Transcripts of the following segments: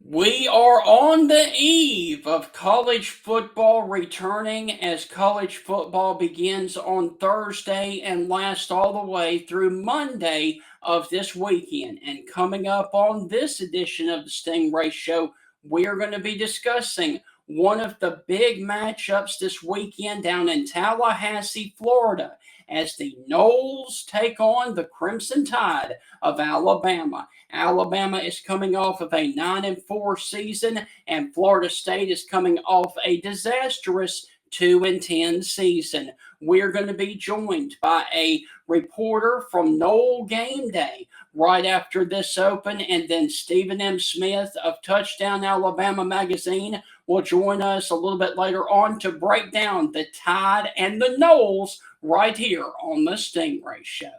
We are on the eve of college football returning as college football begins on Thursday and lasts all the way through Monday of this weekend. And coming up on this edition of the Stingray Show, we are going to be discussing one of the big matchups this weekend down in Tallahassee, Florida, as the Noles take on the Crimson Tide of Alabama. Alabama is coming off of a 9-4 season, and Florida State is coming off a disastrous 2-10 season. We're going to be joined by a reporter from Gameday right after this open, and then Stephen M. Smith of Touchdown Alabama magazine will join us a little bit later on to break down the Tide and the Noles right here on the Stingray Show.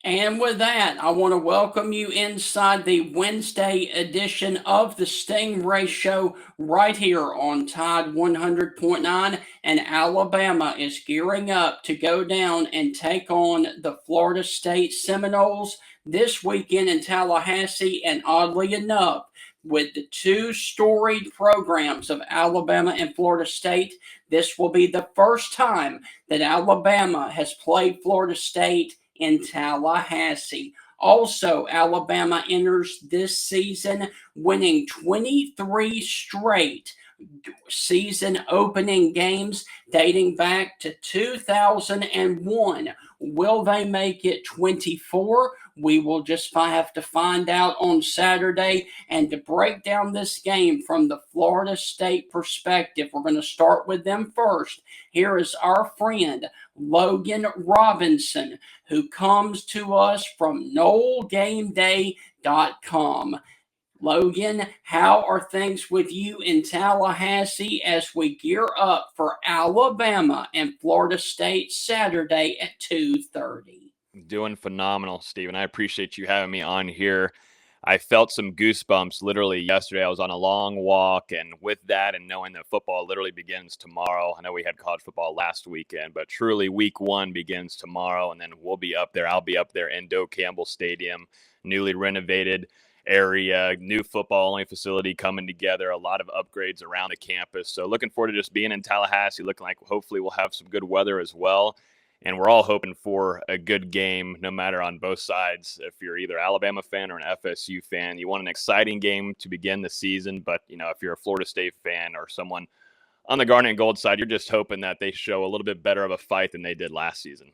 And with that, I want to welcome you inside the Wednesday edition of the Stingray Show right here on Tide 100.9. And Alabama is gearing up to go down and take on the Florida State Seminoles this weekend in Tallahassee. And oddly enough, with the two storied programs of Alabama and Florida State, this will be the first time that Alabama has played Florida State in Tallahassee. Also, Alabama enters this season winning 23 straight season opening games dating back to 2001. Will they make it 24? We will just have to find out on Saturday. And to break down this game from the Florida State perspective, we're going to start with them first. Here is our friend Logan Robinson, who comes to us from NoleGameday.com. Logan, how are things with you in Tallahassee as we gear up for Alabama and Florida State Saturday at 2:30? Doing phenomenal, Steven. I appreciate you having me on here. I felt some goosebumps literally yesterday. I was on a long walk, and with that and knowing that football literally begins tomorrow, I know we had college football last weekend, but truly week one begins tomorrow, and then we'll be up there. I'll be up there in Doak Campbell Stadium, newly renovated area, new football-only facility coming together, a lot of upgrades around the campus. So looking forward to just being in Tallahassee, looking like hopefully we'll have some good weather as well. And we're all hoping for a good game, no matter on both sides. If you're either Alabama fan or an FSU fan, you want an exciting game to begin the season. But, if you're a Florida State fan or someone on the Garnet and Gold side, you're just hoping that they show a little bit better of a fight than they did last season.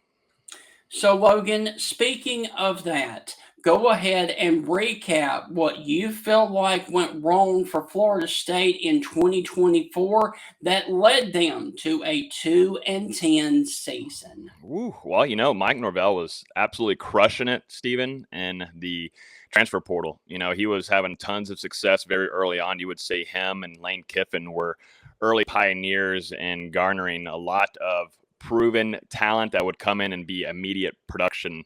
So, Logan, speaking of that, go ahead and recap what you felt like went wrong for Florida State in 2024 that led them to a 2-10 season. Ooh, well, Mike Norvell was absolutely crushing it, Steven, in the transfer portal. He was having tons of success very early on. You would say him and Lane Kiffin were early pioneers in garnering a lot of proven talent that would come in and be immediate production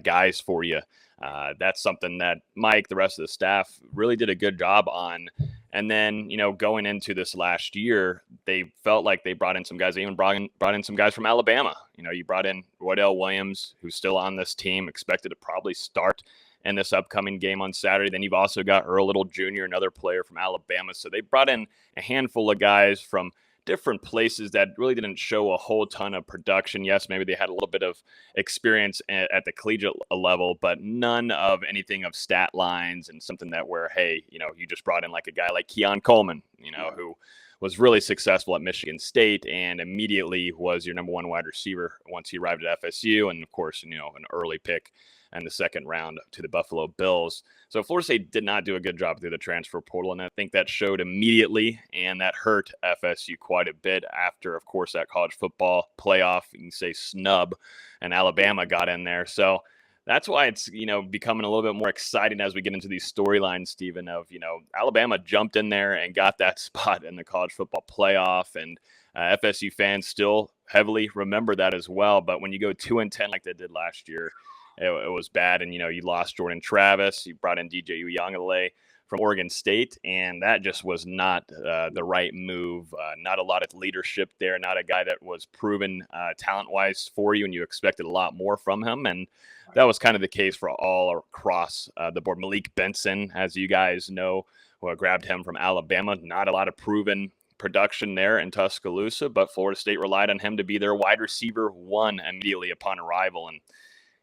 guys for you. That's something that Mike, the rest of the staff, really did a good job on. And then, going into this last year, they felt like they brought in some guys. They even brought in some guys from Alabama. You brought in Roydell Williams, who's still on this team, expected to probably start in this upcoming game on Saturday. Then you've also got Earl Little Jr., another player from Alabama. So they brought in a handful of guys from different places that really didn't show a whole ton of production. Yes, maybe they had a little bit of experience at the collegiate level, but none of anything of stat lines and something that where, hey, you just brought in like a guy like Keon Coleman, who was really successful at Michigan State and immediately was your number one wide receiver once he arrived at FSU. And of course, an early pick in the second round to the Buffalo Bills. So Florida State did not do a good job through the transfer portal, and I think that showed immediately, and that hurt FSU quite a bit after, of course, that college football playoff, you can say snub, and Alabama got in there. So that's why it's, becoming a little bit more exciting as we get into these storylines, Stephen, of, Alabama jumped in there and got that spot in the college football playoff, and FSU fans still heavily remember that as well. But when you go 2-10 like they did last year, it was bad. And, you lost Jordan Travis. You brought in DJ Uyunglele from Oregon State, and that just was not the right move. Not a lot of leadership there, not a guy that was proven talent-wise for you, and you expected a lot more from him, and that was kind of the case for all across the board. Malik Benson, as you guys know, grabbed him from Alabama. Not a lot of proven production there in Tuscaloosa, but Florida State relied on him to be their wide receiver one immediately upon arrival, and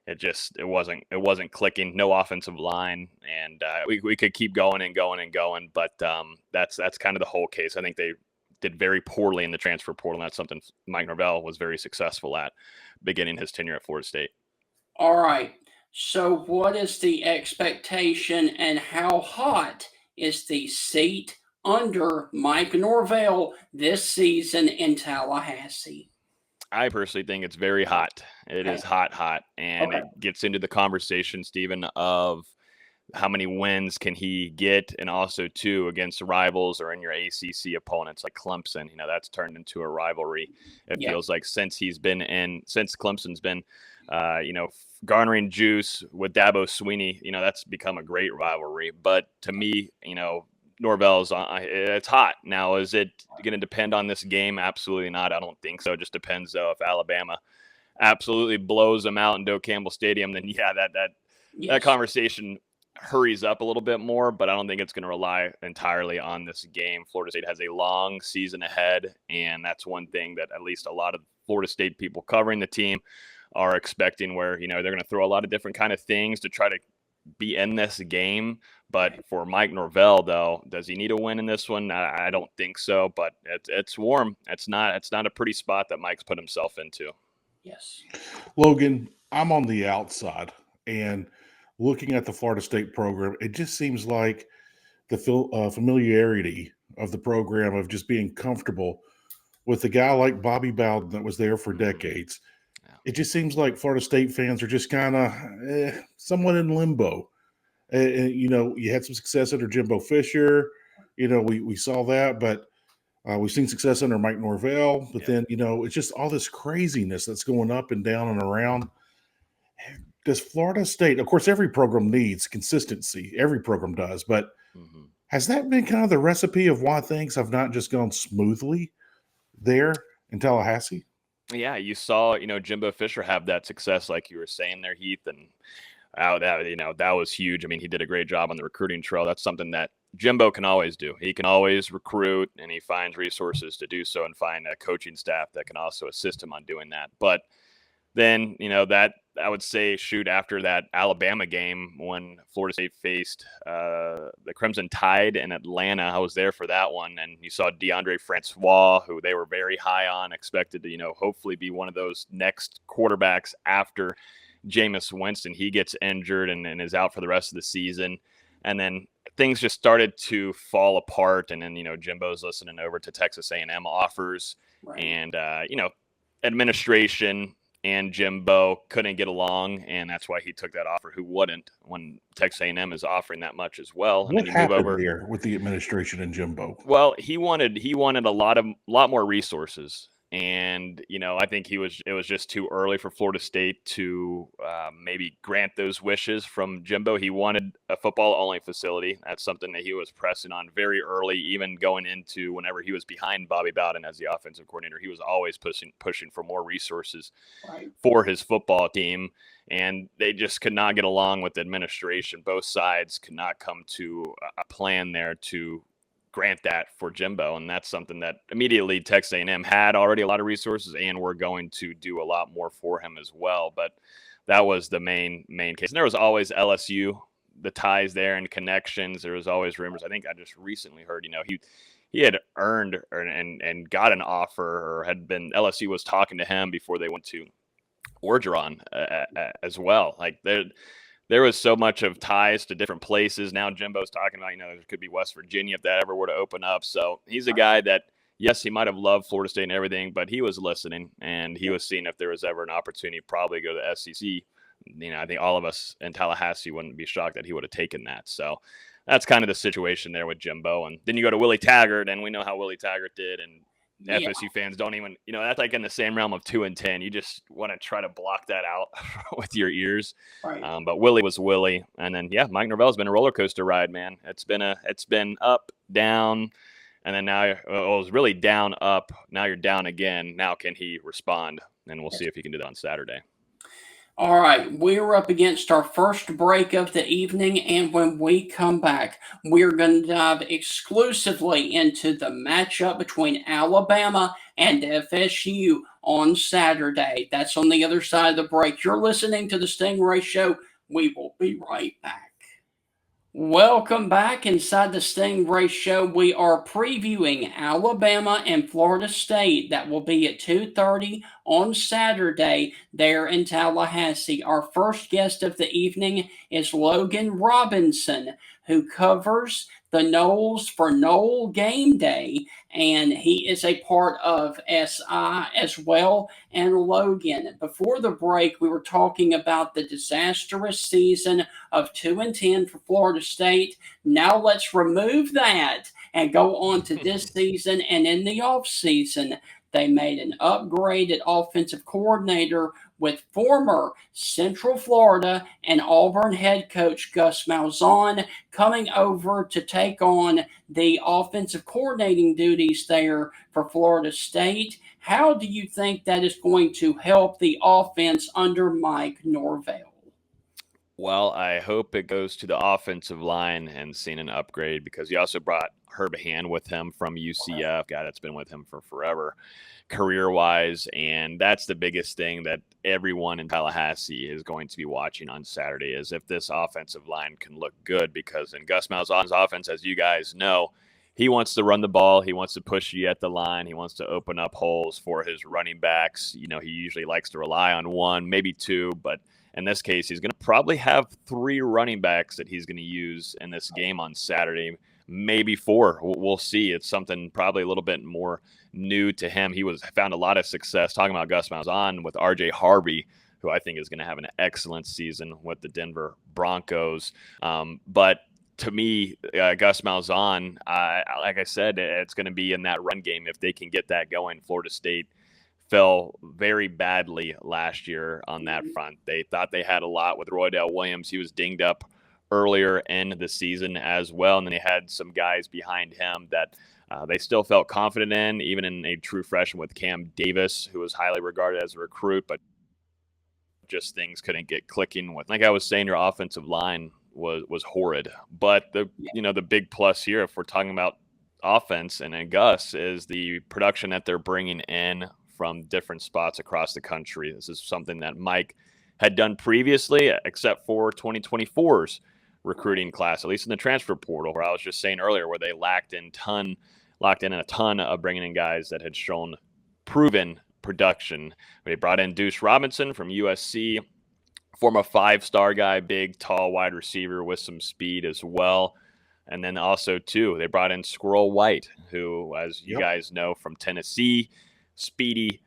it wasn't clicking. No offensive line, and we could keep going and going and going, but that's kind of the whole case. I think they did very poorly in the transfer portal, and that's something Mike Norvell was very successful at beginning his tenure at Florida State. All right. So what is the expectation, and how hot is the seat under Mike Norvell this season in Tallahassee? I personally think it's very hot. It is hot, and it gets into the conversation, Stephen, of how many wins can he get, and also too against rivals or in your ACC opponents like Clemson. That's turned into a rivalry. It feels like since Clemson's been, garnering juice with Dabo Swinney, that's become a great rivalry. But to me, Norvell's it's hot. Now, is it going to depend on this game? Absolutely not. I don't think so. It just depends, though. If Alabama absolutely blows them out in Doak Campbell Stadium, then that conversation hurries up a little bit more, but I don't think it's going to rely entirely on this game. Florida State has a long season ahead, and that's one thing that at least a lot of Florida State people covering the team are expecting, where they're going to throw a lot of different kind of things to try to be in this game. But for Mike Norvell, though, does he need a win in this one? I don't think so, but it's warm. It's not a pretty spot that Mike's put himself into. Yes. Logan, I'm on the outside, and looking at the Florida State program, it just seems like the familiarity of the program, of just being comfortable with a guy like Bobby Bowden that was there for decades. It just seems like Florida State fans are just kind of somewhat in limbo. You had some success under Jimbo Fisher. We saw that, but we've seen success under Mike Norvell. But then, it's just all this craziness that's going up and down and around. Does Florida State, of course, every program needs consistency. Every program does. But has that been kind of the recipe of why things have not just gone smoothly there in Tallahassee? Yeah, you saw, Jimbo Fisher have that success, like you were saying there, Heath, and that was huge. I mean, he did a great job on the recruiting trail. That's something that Jimbo can always do. He can always recruit, and he finds resources to do so, and find a coaching staff that can also assist him on doing that. But then, that I would say, after that Alabama game when Florida State faced the Crimson Tide in Atlanta, I was there for that one, and you saw DeAndre Francois, who they were very high on, expected to, hopefully be one of those next quarterbacks after Jameis Winston. He gets injured and is out for the rest of the season, and then things just started to fall apart. And then, Jimbo's listening over to Texas A&M offers, and administration and Jimbo couldn't get along, and that's why he took that offer. Who wouldn't, when Texas A&M is offering that much as well? And what happened there with the administration and Jimbo? Well, he wanted a lot more resources, and I think it was just too early for Florida State to maybe grant those wishes from Jimbo. He wanted a football-only facility. That's something that he was pressing on very early, even going into whenever he was behind Bobby Bowden as the offensive coordinator. He was always pushing for more resources for his football team, and they just could not get along with the administration. Both sides could not come to a plan there to grant that for Jimbo, and that's something that immediately Texas A&M had already a lot of resources, and we're going to do a lot more for him as well. But that was the main case. And there was always LSU, the ties there and connections. There was always rumors. I think I just recently heard, he had earned and got an offer, or had been, LSU was talking to him before they went to Orgeron as well. Like there was so much of ties to different places. Now Jimbo's talking about, there could be West Virginia if that ever were to open up. So he's a guy that, yes, he might have loved Florida State and everything, but he was listening, and he was seeing if there was ever an opportunity to probably go to the SEC. I think all of us in Tallahassee wouldn't be shocked that he would have taken that. So that's kind of the situation there with Jimbo. And then you go to Willie Taggart, and we know how Willie Taggart did. And Yeah. FSU fans don't even, that's like in the same realm of 2-10. You just want to try to block that out with your ears. Right. But Willie was Willie. And then, Mike Norvell's been a roller coaster ride, man. It's been up, down, and then now it was really down, up. Now you're down again. Now can he respond? And we'll see if he can do that on Saturday. All right, we're up against our first break of the evening, and when we come back, we're going to dive exclusively into the matchup between Alabama and FSU on Saturday. That's on the other side of the break. You're listening to the Stingray Show. We will be right back. Welcome back inside the Stingray Show. We are previewing Alabama and Florida State. That will be at 2:30 on Saturday there in Tallahassee. Our first guest of the evening is Logan Robinson, who covers the Noles for Nole Gameday, and he is a part of SI as well. And Logan, before the break, we were talking about the disastrous season of 2-10 for Florida State. Now let's remove that and go on to this season. And in the offseason, they made an upgraded offensive coordinator with former Central Florida and Auburn head coach Gus Malzahn coming over to take on the offensive coordinating duties there for Florida State. How do you think that is going to help the offense under Mike Norvell? Well, I hope it goes to the offensive line and seeing an upgrade, because he also brought Herb Hand with him from UCF, guy that's been with him for forever, career-wise, and that's the biggest thing that everyone in Tallahassee is going to be watching on Saturday, is if this offensive line can look good, because in Gus Malzahn's offense, as you guys know, he wants to run the ball. He wants to push you at the line. He wants to open up holes for his running backs. He usually likes to rely on one, maybe two, but in this case, he's going to probably have 3 running backs that he's going to use in this game on Saturday, maybe 4. We'll see. It's something probably a little bit more new to him. He found a lot of success, talking about Gus Malzahn, with R.J. Harvey, who I think is going to have an excellent season with the Denver Broncos. But to me, Gus Malzahn, like I said, it's going to be in that run game. If they can get that going, Florida State fell very badly last year on that front. They thought they had a lot with Roydell Williams. He was dinged up earlier in the season as well, and then they had some guys behind him that they still felt confident in, even in a true freshman with Cam Davis, who was highly regarded as a recruit, but just things couldn't get clicking with. Like I was saying, your offensive line was horrid. But the big plus here, if we're talking about offense and Gus, is the production that they're bringing in from different spots across the country. This is something that Mike had done previously, except for 2024's recruiting class, at least in the transfer portal, where I was just saying earlier, where they locked in a ton of bringing in guys that had shown proven production. They brought in Deuce Robinson from USC, former 5-star guy, big, tall wide receiver with some speed as well. And then also, too, they brought in Squirrel White, who, as you guys know, from Tennessee, speedy,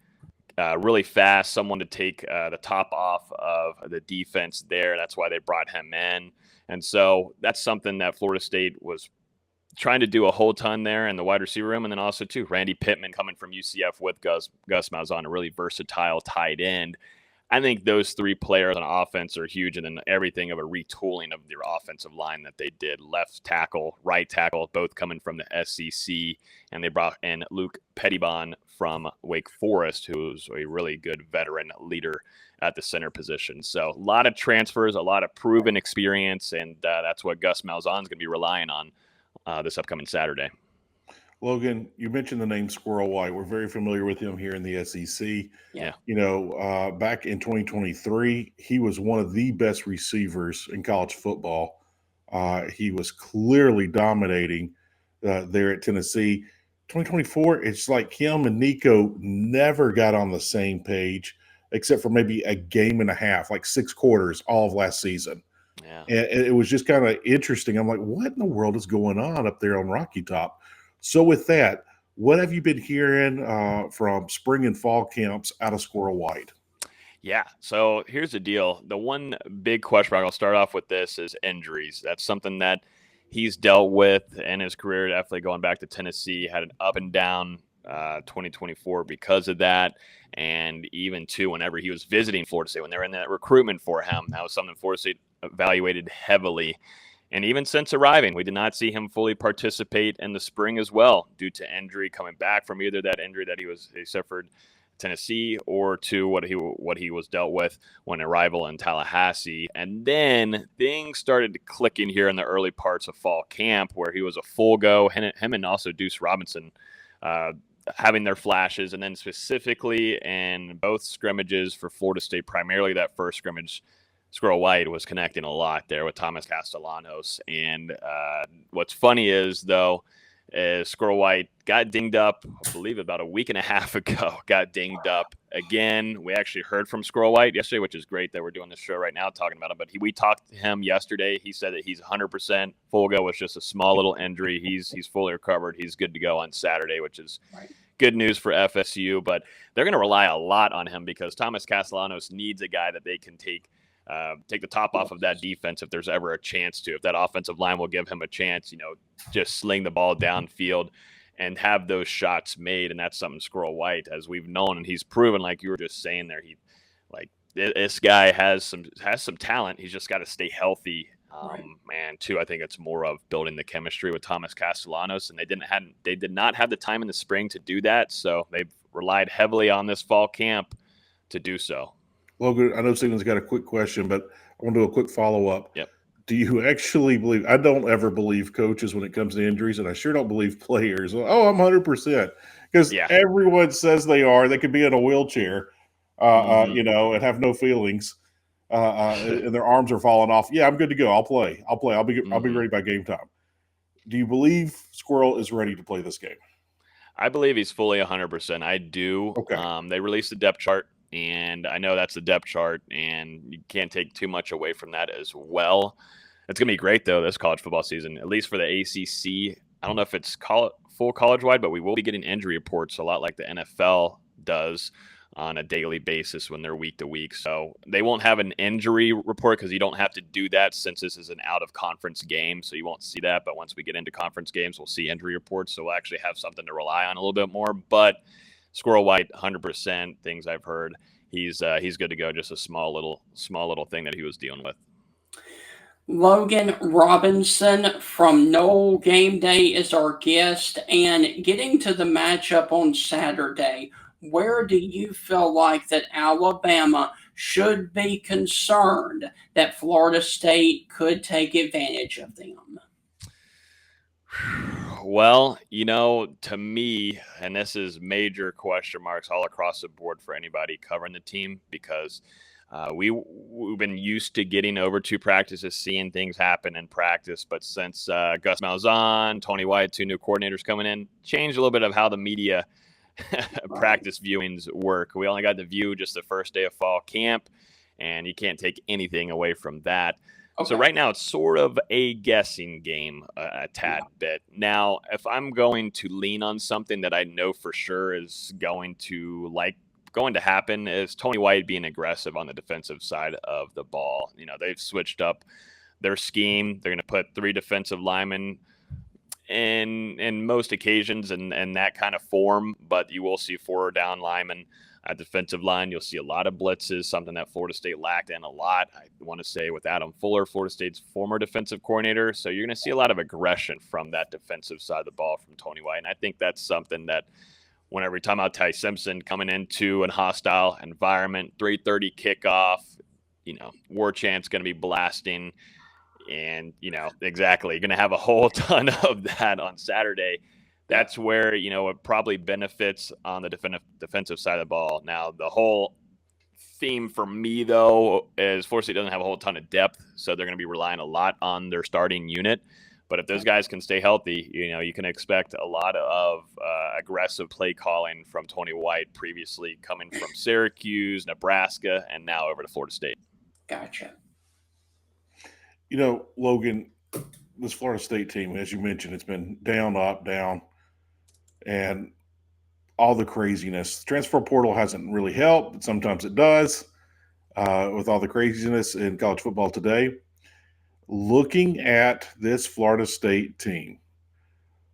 really fast, someone to take the top off of the defense there. That's why they brought him in. And so that's something that Florida State was trying to do a whole ton there in the wide receiver room. And then also, too, Randy Pittman coming from UCF with Gus Malzahn, a really versatile tight end. I think those 3 players on offense are huge, and then everything of a retooling of their offensive line that they did. Left tackle, right tackle, both coming from the SEC, and they brought in Luke Pettibon from Wake Forest, who's a really good veteran leader at the center position. So a lot of transfers, a lot of proven experience, and that's what Gus Malzahn is going to be relying on this upcoming Saturday. Logan, you mentioned the name Squirrel White. We're very familiar with him here in the SEC. Yeah. Back in 2023, he was one of the best receivers in college football. He was clearly dominating there at Tennessee. 2024, it's like him and Nico never got on the same page, except for maybe a game and a half, like 6 quarters all of last season. Yeah. And it was just kind of interesting. I'm like, what in the world is going on up there on Rocky Top? So with that, what have you been hearing from spring and fall camps out of Squirrel White? Yeah, so here's the deal. The one big question mark, I'll start off with this, is injuries. That's something that he's dealt with in his career, definitely going back to Tennessee, had an up and down 2024 because of that. And even too, whenever he was visiting Florida State, when they were in that recruitment for him, that was something Florida State evaluated heavily. And even since arriving, we did not see him fully participate in the spring as well, due to injury, coming back from either that injury that he suffered Tennessee, or to what he was dealt with when arrival in Tallahassee. And then things started clicking here in the early parts of fall camp, where he was a full go. Him and also Deuce Robinson having their flashes, and then specifically in both scrimmages for Florida State, primarily that first scrimmage, Squirrel White was connecting a lot there with Thomas Castellanos. And what's funny is, though, Squirrel White got dinged up, I believe about a week and a half ago, got dinged up again. We actually heard from Squirrel White yesterday, which is great that we're doing this show right now talking about him. But we talked to him yesterday. He said that he's 100% full go. With just a small little injury. He's fully recovered. He's good to go on Saturday, which is good news for FSU. But they're going to rely a lot on him, because Thomas Castellanos needs a guy that they can take the top off of that defense if there's ever a chance to. If that offensive line will give him a chance, just sling the ball downfield and have those shots made. And that's something Squirrel White, as we've known, and he's proven, like you were just saying there, this guy has some talent. He's just got to stay healthy. And too, I think it's more of building the chemistry with Thomas Castellanos, and they did not have the time in the spring to do that. So they've relied heavily on this fall camp to do so. Logan, I know Stephen's got a quick question, but I want to do a quick follow-up. Yep. Do you actually believe – I don't ever believe coaches when it comes to injuries, and I sure don't believe players. Oh, I'm 100%. Because everyone says they are. They could be in a wheelchair, and have no feelings, and their arms are falling off. Yeah, I'm good to go. I'll play. I'll be ready by game time. Do you believe Squirrel is ready to play this game? I believe he's fully 100%. I do. Okay. They released the depth chart, and I know that's the depth chart, and you can't take too much away from that as well. It's going to be great, though, this college football season, at least for the ACC. I don't know if it's full college-wide, but we will be getting injury reports a lot like the NFL does on a daily basis when they're week to week. So they won't have an injury report, because you don't have to do that since this is an out-of-conference game, so you won't see that. But once we get into conference games, we'll see injury reports, so we'll actually have something to rely on a little bit more. But Squirrel White, 100%, things I've heard, he's good to go. Just a small little thing that he was dealing with. Logan Robinson from Noles Gameday is our guest, and getting to the matchup on Saturday, where do you feel like that Alabama should be concerned that Florida State could take advantage of them? Well, to me, and this is major question marks all across the board for anybody covering the team, because we've been used to getting over to practices, seeing things happen in practice. But since Gus Malzahn, Tony White, two new coordinators coming in, changed a little bit of how the media practice viewings work. We only got to view just the first day of fall camp, and you can't take anything away from that. Okay. So right now it's sort of a guessing game a tad bit. Now, if I'm going to lean on something that I know for sure is going to happen, is Tony White being aggressive on the defensive side of the ball. They've switched up their scheme. They're going to put 3 defensive linemen in most occasions in that kind of form, but you will see 4 down linemen at defensive line. You'll see a lot of blitzes, something that Florida State lacked in a lot. I want to say with Adam Fuller, Florida State's former defensive coordinator. So you're going to see a lot of aggression from that defensive side of the ball from Tony White. And I think that's something that whenever we talk about Ty Simpson coming into a hostile environment, 3:30 kickoff, War Chant's going to be blasting. And, exactly, you're going to have a whole ton of that on Saturday. That's where, it probably benefits on the defensive side of the ball. Now, the whole theme for me, though, is Florida State doesn't have a whole ton of depth, so they're going to be relying a lot on their starting unit. But if those guys can stay healthy, you can expect a lot of aggressive play calling from Tony White, previously coming from Syracuse, Nebraska, and now over to Florida State. Gotcha. Logan, this Florida State team, as you mentioned, it's been down, up, down, and all the craziness. The transfer portal hasn't really helped, but sometimes it does with all the craziness in college football today. Looking at this Florida State team,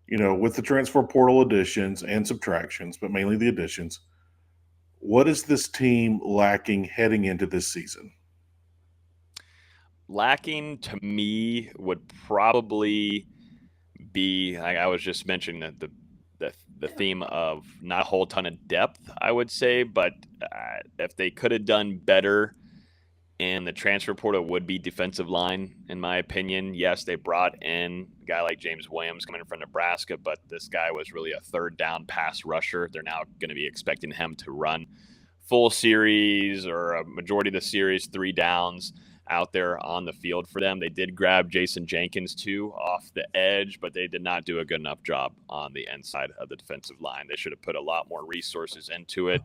with the transfer portal additions and subtractions, but mainly the additions, what is this team lacking heading into this season? Lacking to me would probably be, like I was just mentioning, the theme of not a whole ton of depth, I would say, but if they could have done better in the transfer portal, would be defensive line, in my opinion. Yes, they brought in a guy like James Williams coming from Nebraska, but this guy was really a third down pass rusher. They're now going to be expecting him to run full series or a majority of the series, 3 downs out there on the field for them. They did grab Jason Jenkins too off the edge, but they did not do a good enough job on the inside of the defensive line. They should have put a lot more resources into it.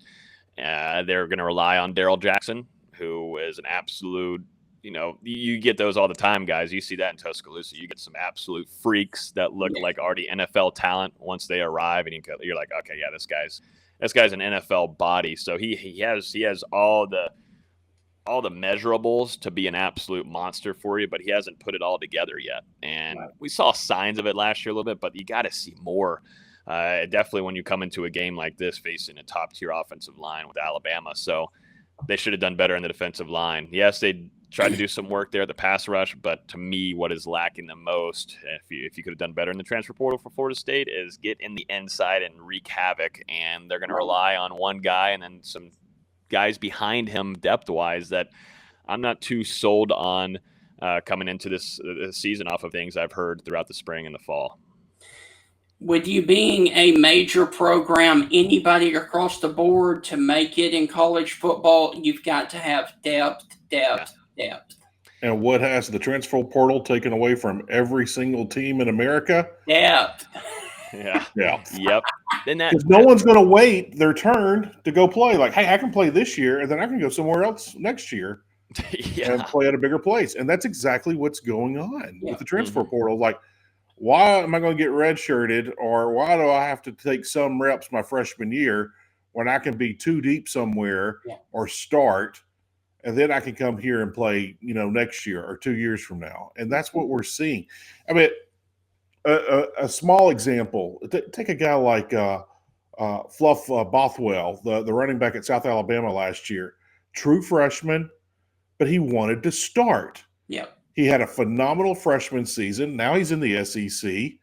They're going to rely on Daryl Jackson, who is an absolute, you get those all the time, guys. You see that in Tuscaloosa. You get some absolute freaks that look like already NFL talent once they arrive, and you're like, okay, yeah, this guy's an NFL body. So he has all the measurables to be an absolute monster for you, but he hasn't put it all together yet. And we saw signs of it last year a little bit, but you got to see more. Definitely when you come into a game like this facing a top-tier offensive line with Alabama. So they should have done better in the defensive line. Yes, they tried to do some work there at the pass rush, but to me, what is lacking the most, if you could have done better in the transfer portal for Florida State, is get in the inside and wreak havoc. And they're going to rely on one guy and then some guys behind him depth-wise that I'm not too sold on coming into this season off of things I've heard throughout the spring and the fall. With you being a major program, anybody across the board, to make it in college football, you've got to have depth. And what has the transfer portal taken away from every single team in America? Depth. Yeah. Yep. Because no one's going to wait their turn to go play. Like, hey, I can play this year, and then I can go somewhere else next year and play at a bigger place. And that's exactly what's going on with the transfer portal. Like, why am I going to get redshirted, or why do I have to take some reps my freshman year when I can be too deep somewhere or start, and then I can come here and play, next year or 2 years from now? And that's what we're seeing. I mean, a small example, take a guy like Fluff Bothwell, the running back at South Alabama last year. True freshman, but he wanted to start. Yep. He had a phenomenal freshman season. Now he's in the SEC,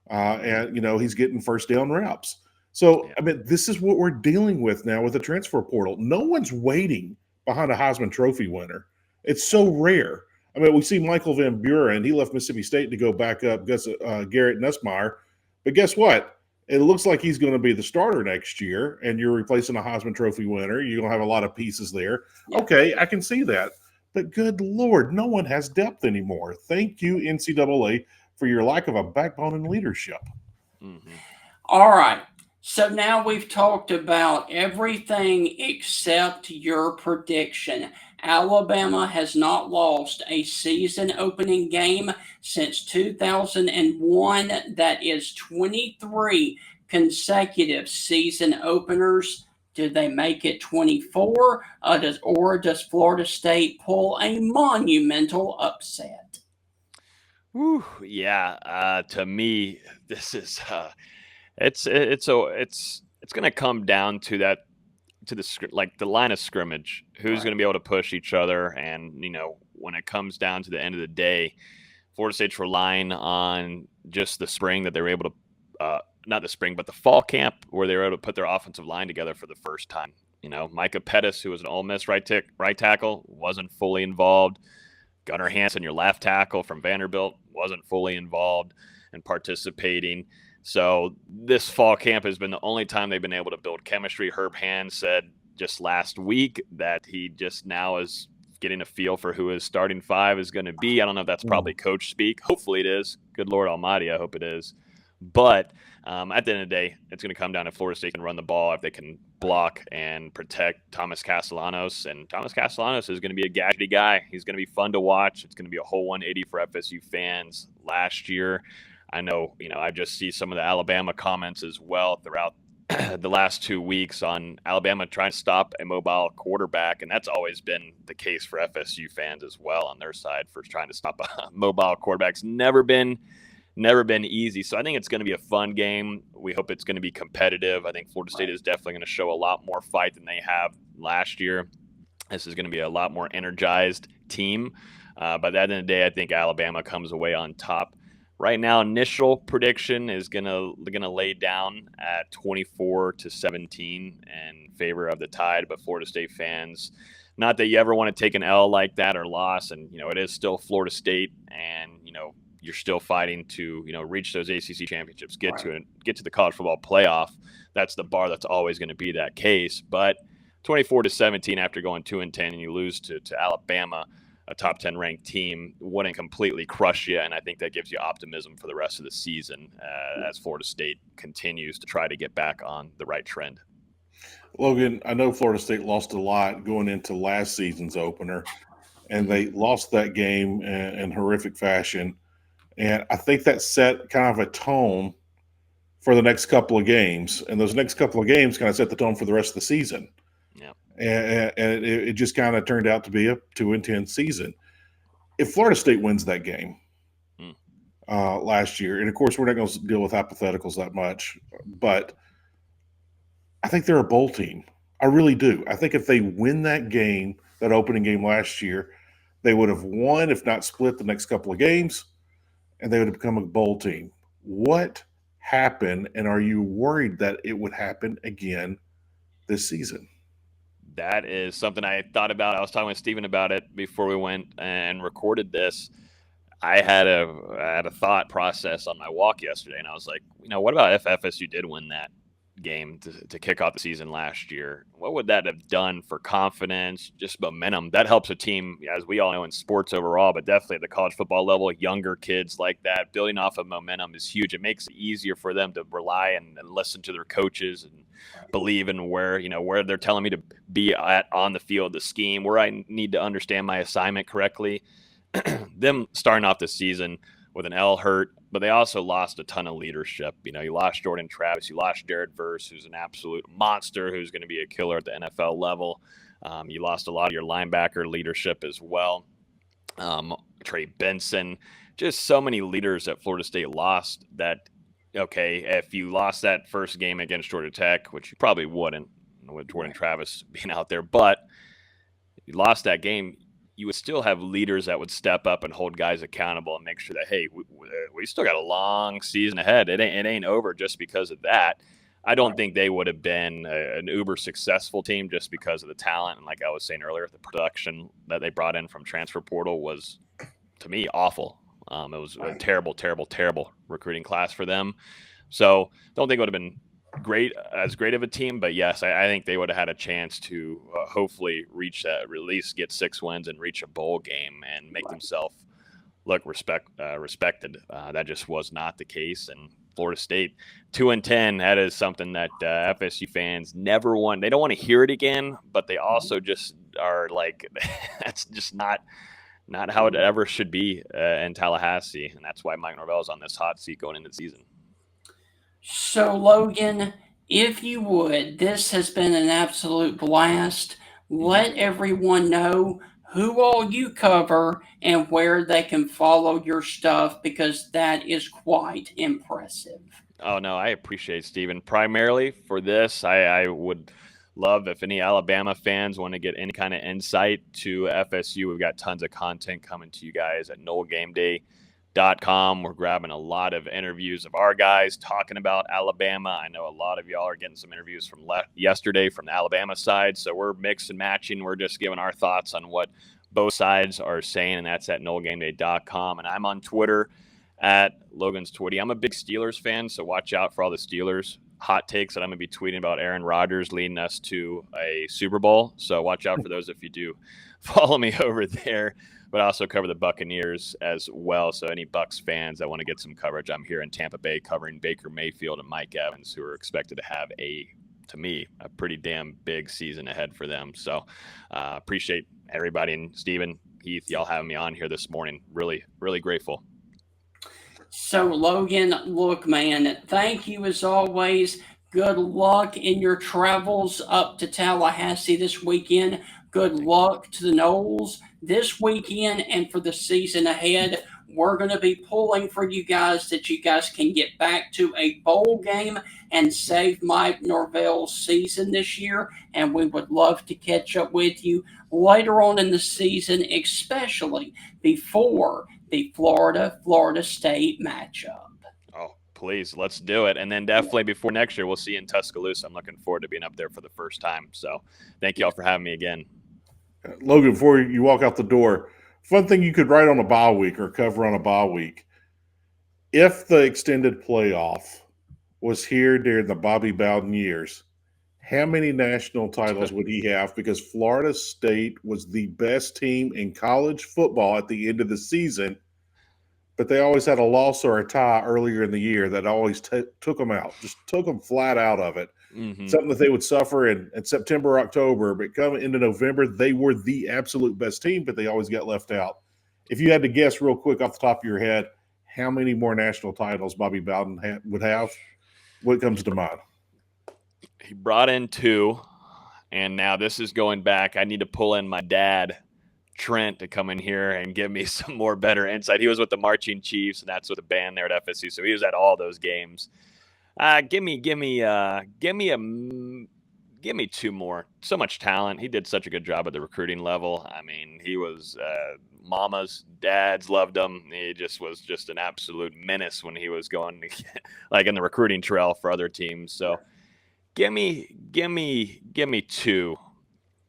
and he's getting first down reps. So, I mean, this is what we're dealing with now with the transfer portal. No one's waiting behind a Heisman Trophy winner. It's so rare. I mean, we see Michael Van Buren. He left Mississippi State to go back up Garrett Nussmeier. But guess what? It looks like he's going to be the starter next year, and you're replacing a Heisman Trophy winner. You're going to have a lot of pieces there. Yeah. Okay, I can see that. But good Lord, no one has depth anymore. Thank you, NCAA, for your lack of a backbone and leadership. Mm-hmm. All right. So now we've talked about everything except your prediction. Alabama has not lost a season opening game since 2001. That is 23 consecutive season openers. Do they make it 24? Does Florida State pull a monumental upset? Whew, yeah. To me, this is it's going to come down to that, to the line of scrimmage. Who's going to be able to push each other? And when it comes down to the end of the day, Florida State's relying on just the spring that they were able to. Not the spring, but the fall camp where they were able to put their offensive line together for the first time. Micah Pettis, who was an Ole Miss right tackle, wasn't fully involved. Gunnar Hansen, your left tackle from Vanderbilt, wasn't fully involved and participating. So this fall camp has been the only time they've been able to build chemistry. Herb Hand said just last week that he just now is getting a feel for who his starting five is going to be. I don't know if that's probably coach speak. Hopefully it is. Good Lord Almighty, I hope it is. But at the end of the day, it's going to come down to Florida State can run the ball if they can block and protect Thomas Castellanos. And Thomas Castellanos is going to be a gadgety guy. He's going to be fun to watch. It's going to be a whole 180 for FSU fans last year. I know, I just see some of the Alabama comments as well throughout the last 2 weeks on Alabama trying to stop a mobile quarterback. And that's always been the case for FSU fans as well on their side for trying to stop a mobile quarterback. It's never been never been easy. So I think it's going to be a fun game. We hope it's going to be competitive. I think Florida State is definitely going to show a lot more fight than they have last year. This is going to be a lot more energized team. But at the end of the day, I think Alabama comes away on top. Right now, initial prediction is gonna lay down at 24-17 in favor of the Tide. But Florida State fans, not that you ever want to take an L like that or loss, and it is still Florida State, and you're still fighting to reach those ACC championships, get to the college football playoff. That's the bar. That's always going to be that case. But 24-17 after going 2-10, and you lose to Alabama, a top 10 ranked team, wouldn't completely crush you. And I think that gives you optimism for the rest of the season as Florida State continues to try to get back on the right trend. Logan, I know Florida State lost a lot going into last season's opener, and they lost that game in horrific fashion. And I think that set kind of a tone for the next couple of games. And those next couple of games kind of set the tone for the rest of the season. Yeah. And it just kind of turned out to be a 2-10 season. If Florida State wins that game last year, and of course we're not going to deal with hypotheticals that much, but I think they're a bowl team. I really do. I think if they win that game, that opening game last year, they would have won, if not split, the next couple of games, and they would have become a bowl team. What happened, and are you worried that it would happen again this season? That is something I thought about. I was talking with Steven about it before we went and recorded this. I had a thought process on my walk yesterday, and I was like, what about if FSU did win that game to kick off the season last year? What would that have done for confidence, just momentum? That helps a team, as we all know, in sports overall, but definitely at the college football level, younger kids like that, building off of momentum is huge. It makes it easier for them to rely and listen to their coaches and believe in where they're telling me to be at on the field, the scheme, where I need to understand my assignment correctly. Them starting off the season with an L hurt, but they also lost a ton of leadership. You lost Jordan Travis, you lost Jared Verse, who's an absolute monster, who's going to be a killer at the NFL level. You lost a lot of your linebacker leadership as well. Trey Benson, just so many leaders that Florida State lost that, okay, if you lost that first game against Georgia Tech, which you probably wouldn't with Jordan Travis being out there, but you lost that game, you would still have leaders that would step up and hold guys accountable and make sure that, hey, we still got a long season ahead. It ain't over just because of that. I don't think they would have been an uber successful team just because of the talent. And like I was saying earlier, the production that they brought in from transfer portal was, to me, awful. It was a terrible, terrible, terrible recruiting class for them. So don't think it would have been as great of a team, but yes, I think they would have had a chance to hopefully reach that, at least get 6 wins and reach a bowl game and make themselves look respected. That just was not the case. And Florida State 2-10, that is something that FSU fans never want. They don't want to hear it again, but they also just are like, that's just not how it ever should be in Tallahassee, and that's why Mike Norvell is on this hot seat going into the season. So, Logan, if you would, this has been an absolute blast. Let everyone know who all you cover and where they can follow your stuff, because that is quite impressive. Oh, no, I appreciate Steven. Primarily for this, I would love if any Alabama fans want to get any kind of insight to FSU. We've got tons of content coming to you guys at Gameday.com. We're grabbing a lot of interviews of our guys talking about Alabama. I know a lot of y'all are getting some interviews from yesterday from the Alabama side, so we're mixing and matching. We're just giving our thoughts on what both sides are saying, and that's at Gameday.com. And I'm on Twitter at Logan's Twitty. I'm a big Steelers fan, so watch out for all the Steelers hot takes that I'm going to be tweeting about Aaron Rodgers leading us to a Super Bowl. So watch out for those if you do follow me over there. But I also cover the Buccaneers as well. So any Bucs fans that want to get some coverage, I'm here in Tampa Bay covering Baker Mayfield and Mike Evans, who are expected to have to me, a pretty damn big season ahead for them. So appreciate everybody. And Steven, Heath, y'all having me on here this morning. Really, really grateful. So, Logan, look, man, thank you as always. Good luck in your travels up to Tallahassee this weekend. Good luck to the Noles this weekend and for the season ahead. we're going to be pulling for you guys that you guys can get back to a bowl game and save Mike Norvell's season this year. And we would love to catch up with you later on in the season, especially before the Florida State matchup. Oh, please, let's do it. And then definitely before next year, we'll see you in Tuscaloosa. I'm looking forward to being up there for the first time. So thank you all for having me again. Logan, before you walk out the door, fun thing you could write on a bye week or cover on a bye week. If the extended playoff was here during the Bobby Bowden years, how many national titles would he have? Because Florida State was the best team in college football at the end of the season, but they always had a loss or a tie earlier in the year that always took them out, just took them flat out of it. Mm-hmm. Something that they would suffer in September, October, but coming into November, they were the absolute best team, but they always got left out. If you had to guess real quick off the top of your head, how many more national titles Bobby Bowden would have? What comes to mind? He brought in 2, and now this is going back. I need to pull in my dad, Trent, to come in here and give me some more better insight. He was with the Marching Chiefs, and that's with the band there at FSU, so he was at all those games. Give me 2 more. So much talent. He did such a good job at the recruiting level. I mean, he was mamas, dads loved him. He just was just an absolute menace when he was going like in the recruiting trail for other teams. So give me 2.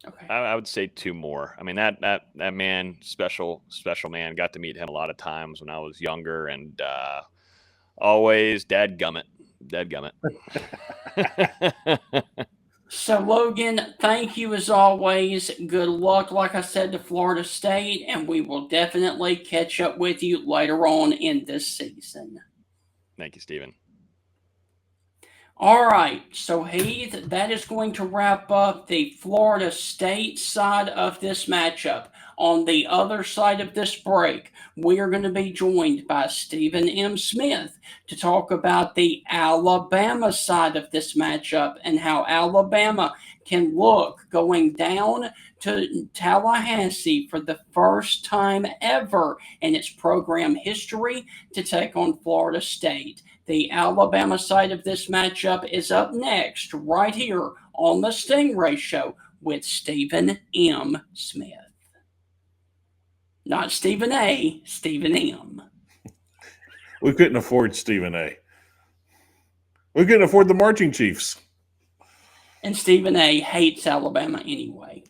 Okay. I would say 2 more. I mean, that man, special man. Got to meet him a lot of times when I was younger, and always dadgummit. So, Logan, thank you as always. Good luck, like I said, to Florida State, and we will definitely catch up with you later on in this season. Thank you, Stephen. All right, so Heath, that is going to wrap up the Florida State side of this matchup. On the other side of this break, we are going to be joined by Stephen M. Smith to talk about the Alabama side of this matchup and how Alabama can look going down to Tallahassee for the first time ever in its program history to take on Florida State. The Alabama side of this matchup is up next, right here on the Stingray Show with Stephen M. Smith. Not Stephen A., Stephen M. We couldn't afford Stephen A. We couldn't afford the Marching Chiefs. And Stephen A. hates Alabama anyway.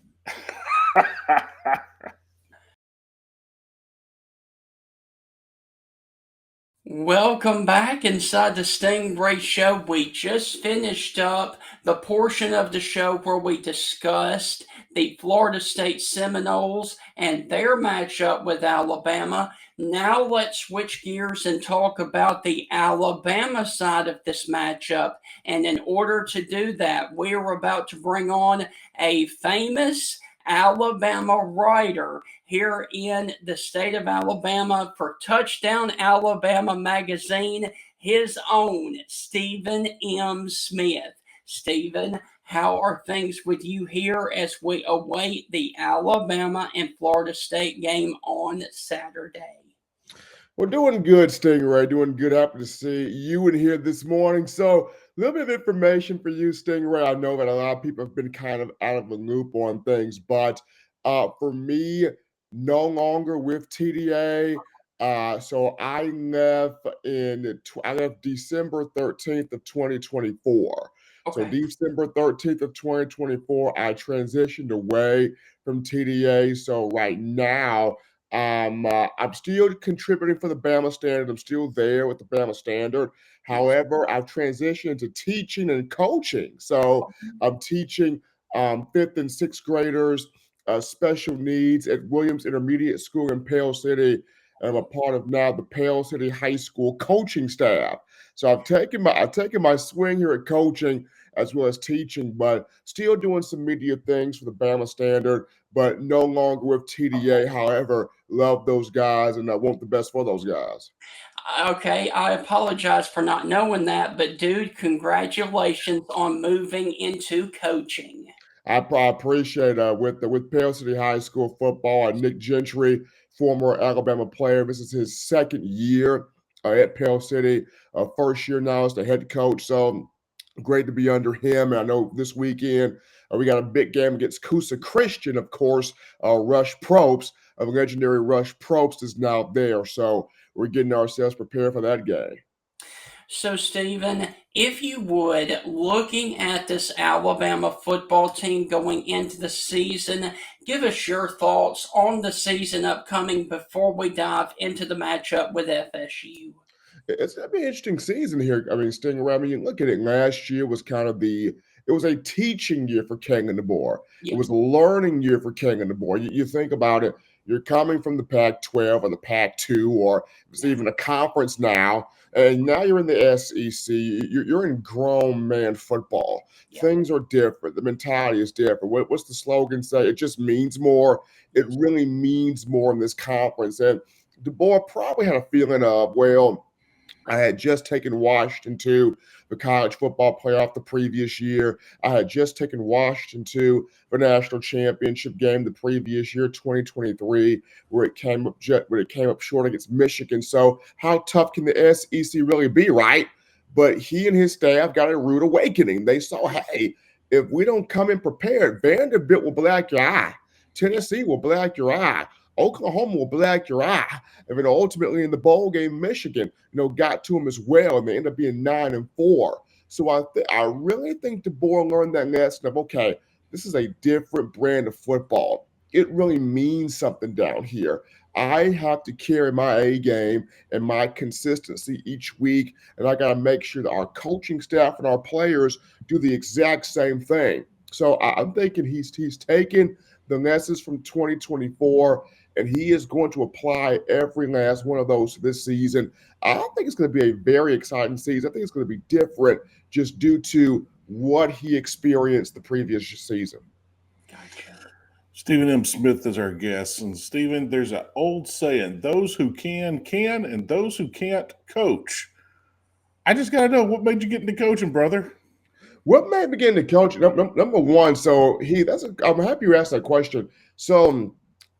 Welcome back inside the Stingray Show. We just finished up the portion of the show where we discussed the Florida State Seminoles and their matchup with Alabama. Now let's switch gears and talk about the Alabama side of this matchup. And in order to do that, we are about to bring on a famous Alabama writer here in the state of Alabama for Touchdown Alabama magazine, his own Stephen M. Smith. Stephen, how are things with you here as we await the Alabama and Florida State game on Saturday? We're doing good, Stingray. Doing good. Happy to see you in here this morning. So, a little bit of information for you, Stingray. I know that a lot of people have been kind of out of the loop on things, but for me, no longer with TDA. So I left December 13th of 2024. So Okay. December 13th of 2024, I transitioned away from TDA. So right now, I'm still contributing for the Bama Standard. I'm still there with the Bama Standard. However, I've transitioned to teaching and coaching. So I'm teaching 5th and 6th graders special needs at Williams Intermediate School in Pale City. I'm a part of now the Pale City High School coaching staff. So I've taken my swing here at coaching as well as teaching, but still doing some media things for the Bama Standard, but no longer with TDA. However, love those guys and I want the best for those guys. Okay, I apologize for not knowing that, but dude, congratulations on moving into coaching. I appreciate with Pale City High School football and Nick Gentry former Alabama player. This is his second year at Pell City, first year now as the head coach. So great to be under him. And I know this weekend we got a big game against Coosa Christian, of course. Rush Probst, legendary Rush Probst, is now there. So we're getting ourselves prepared for that game. So, Stephen, if you would, looking at this Alabama football team going into the season, give us your thoughts on the season upcoming before we dive into the matchup with FSU. It's going to be an interesting season here. I mean, Stingray, I mean, you look at it, last year was kind of it was a teaching year for Kalen DeBoer. Yeah. It was a learning year for Kalen DeBoer. You think about it, you're coming from the Pac-12 or the Pac-2, or it's even a conference now, and now you're in the SEC. You're in grown man football. Yeah. Things are different. The mentality is different. What's the slogan say? It just means more. It really means more in this conference. And DeBoer probably had a feeling of, well, I had just taken Washington to the college football playoff the previous year. I had just taken Washington to the national championship game the previous year, 2023, where it came up short against Michigan. So how tough can the SEC really be, right? But he and his staff got a rude awakening. They saw, hey, if we don't come in prepared, Vanderbilt will black your eye. Tennessee will black your eye. Oklahoma will black your eye. And then ultimately in the bowl game, Michigan, got to them as well, and they ended up being 9-4. So I really think DeBoer learned that lesson of, okay, this is a different brand of football. It really means something down here. I have to carry my A game and my consistency each week, and I got to make sure that our coaching staff and our players do the exact same thing. So I'm thinking he's taken the lessons from 2024, and he is going to apply every last one of those this season. I think it's going to be a very exciting season. I think it's going to be different just due to what he experienced the previous season. Gotcha. Stephen M. Smith is our guest. And Stephen, there's an old saying, those who can, and those who can't, coach. I just got to know, what made you get into coaching, brother? What made me get into coaching? Number one, so I'm happy you asked that question. So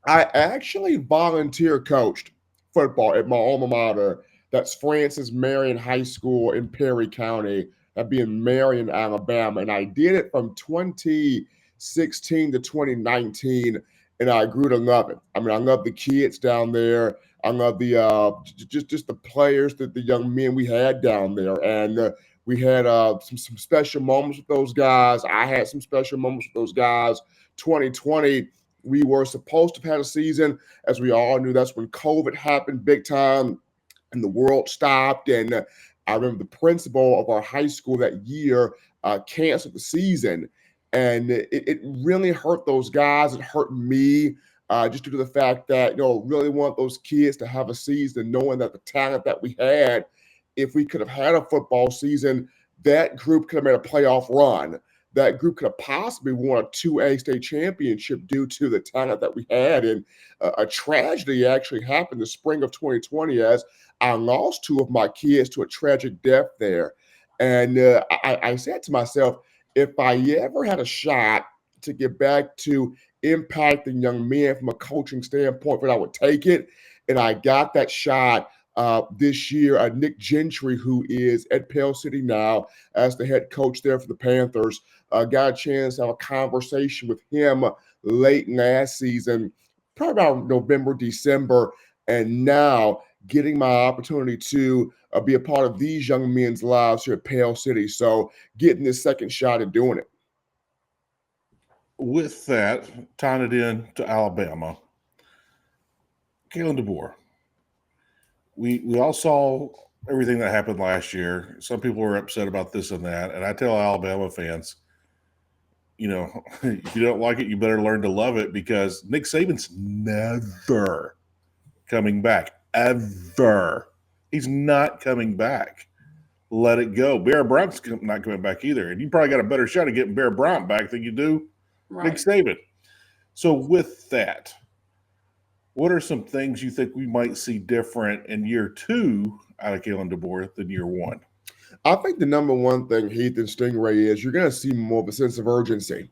I actually volunteer coached football at my alma mater. That's Francis Marion High School in Perry County. That'd be in Marion, Alabama. And I did it from 2016 to 2019, and I grew to love it. I mean, I love the kids down there. I love the just the players, the young men we had down there. And we had some special moments with those guys. I had some special moments with those guys. 2020, we were supposed to have had a season. As we all knew, that's when COVID happened big time and the world stopped. And I remember the principal of our high school that year canceled the season. And it really hurt those guys. It hurt me just due to the fact that, really want those kids to have a season knowing that the talent that we had, if we could have had a football season, that group could have made a playoff run. That group could have possibly won a 2A state championship due to the talent that we had. And a tragedy actually happened the spring of 2020 as I lost two of my kids to a tragic death there. And I said to myself, if I ever had a shot to get back to impacting young men from a coaching standpoint, but I would take it. And I got that shot this year. Nick Gentry, who is at Pell City now as the head coach there for the Panthers, got a chance to have a conversation with him late last season, probably about November, December, and now getting my opportunity to be a part of these young men's lives here at Pell City. So getting this second shot at doing it. With that, tying it in to Alabama, Kalen DeBoer. We all saw everything that happened last year. Some people were upset about this and that. And I tell Alabama fans, if you don't like it, you better learn to love it, because Nick Saban's never coming back. Ever. He's not coming back. Let it go. Bear Bryant's not coming back either. And you probably got a better shot at getting Bear Bryant back than you do Nick Saban. So with that, what are some things you think we might see different in year two out of Kalen DeBoer than year one? I think the number one thing, Heath and Stingray, is you're going to see more of a sense of urgency.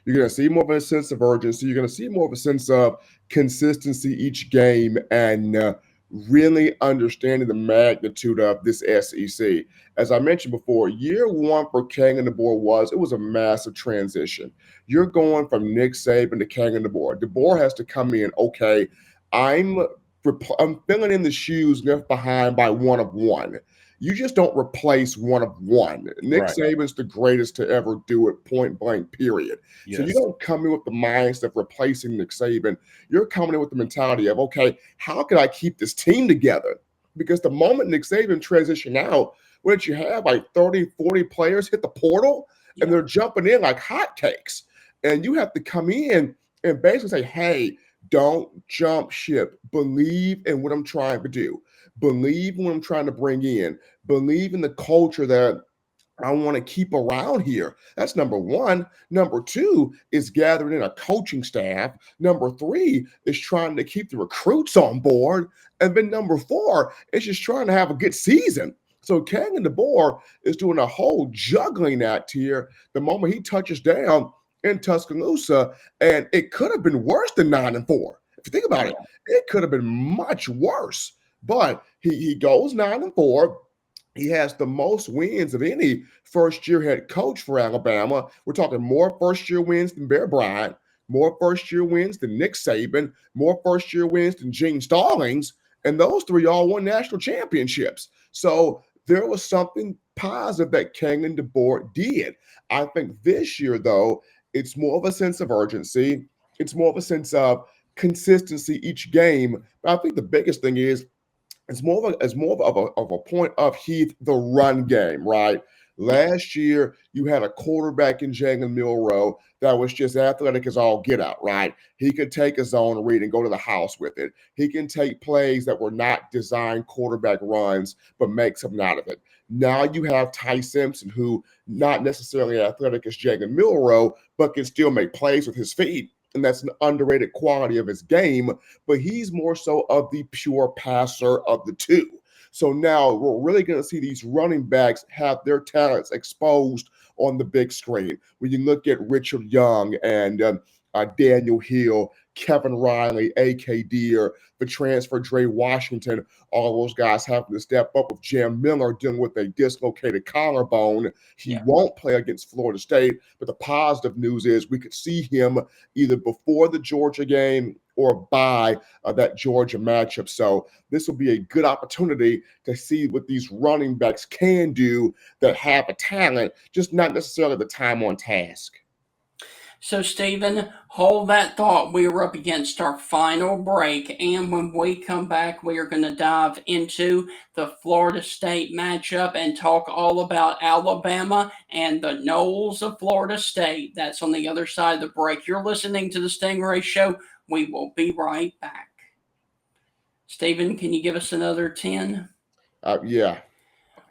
You're going to see more of a sense of urgency. You're going to see more of a sense of consistency each game and really understanding the magnitude of this SEC. As I mentioned before, year one for Kalen DeBoer was a massive transition. You're going from Nick Saban to Kalen DeBoer. DeBoer has to come in, okay, I'm filling in the shoes left behind by one of one. You just don't replace one of one. Nick Right. Saban's the greatest to ever do it, point blank, period. So you Yes. don't come in with the mindset of replacing Nick Saban. You're coming in with the mentality of, okay, how can I keep this team together? Because the moment Nick Saban transitioned out, what did you have? Like 30, 40 players hit the portal and they're jumping in like hotcakes. And you have to come in and basically say, hey, don't jump ship. Believe in what I'm trying to do. Believe in what I'm trying to bring in. Believe in the culture that I want to keep around here. That's number one. Number two is gathering in a coaching staff. Number three is trying to keep the recruits on board. And then number four is just trying to have a good season. So Kalen DeBoer is doing a whole juggling act here the moment he touches down in Tuscaloosa. And it could have been worse than 9-4. If you think about it, it could have been much worse. But he goes 9-4. He has the most wins of any first-year head coach for Alabama. We're talking more first-year wins than Bear Bryant, more first-year wins than Nick Saban, more first-year wins than Gene Stallings, and those three all won national championships. So there was something positive that Kalen DeBoer did. I think this year, though, it's more of a sense of urgency. It's more of a sense of consistency each game. But I think the biggest thing is it's more of a point of Heath, the run game, right? Last year, you had a quarterback in Jalen Milroe that was just athletic as all get out, right? He could take a zone read and go to the house with it. He can take plays that were not designed quarterback runs, but make something out of it. Now you have Ty Simpson, who not necessarily athletic as Jalen Milroe, but can still make plays with his feet. And that's an underrated quality of his game, but he's more so of the pure passer of the two. So now we're really going to see these running backs have their talents exposed on the big screen. When you look at Richard Young and Daniel Hill, Kevin Riley, A.K. Deere, the transfer Dre Washington, all those guys having to step up with Jam Miller dealing with a dislocated collarbone. He won't play against Florida State, but the positive news is we could see him either before the Georgia game or by that Georgia matchup. So this will be a good opportunity to see what these running backs can do that have a talent, just not necessarily the time on task. So, Stephen, hold that thought. We are up against our final break, and when we come back, we are going to dive into the Florida State matchup and talk all about Alabama and the Noles of Florida State. That's on the other side of the break. You're listening to the Stingray Show. We will be right back. Stephen, can you give us another 10? Yeah.